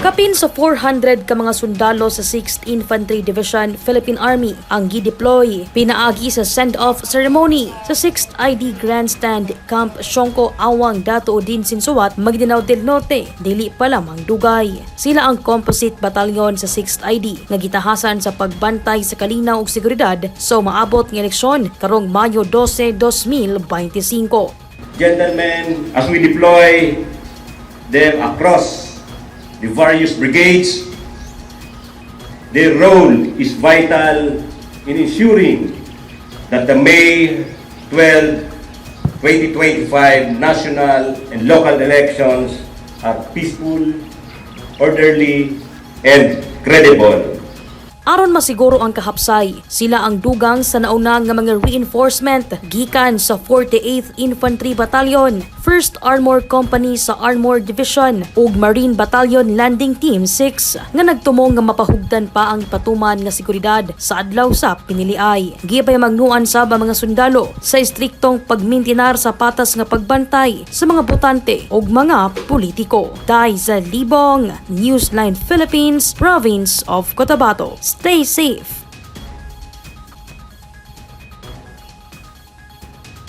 Kapin sa 400 ka mga sundalo sa 6th Infantry Division Philippine Army ang gideploy pinaagi sa send-off ceremony sa 6th ID Grandstand Camp Siongko Awang Dato Odin Sinsuat Magdinao del Norte dili pa lamang dugay. Sila ang composite batalyon sa 6th ID nga gitahasan sa pagbantay sa kalinaw ug seguridad sa maabot ng eleksyon karong Mayo 12, 2025. Gentlemen, as we deploy them across the various brigades, their role is vital in ensuring that the May 12, 2025 national and local elections are peaceful, orderly, and credible. Aron masiguro ang kahapsay, sila ang dugang sa nauna nga mga reinforcement gikan sa 48th Infantry Battalion, 1st Armored Company sa Armored Division ug Marine Battalion Landing Team 6 nga nagtumong nga mapahugdan pa ang ipatuman nga seguridad sa adlaw sa piniliay. Gibay magnuan sab ang mga sundalo sa istriktong pagmintinar sa patas nga pagbantay sa mga botante ug mga politiko. Dai sa Libong, Newsline Philippines, Province of Cotabato. Stay safe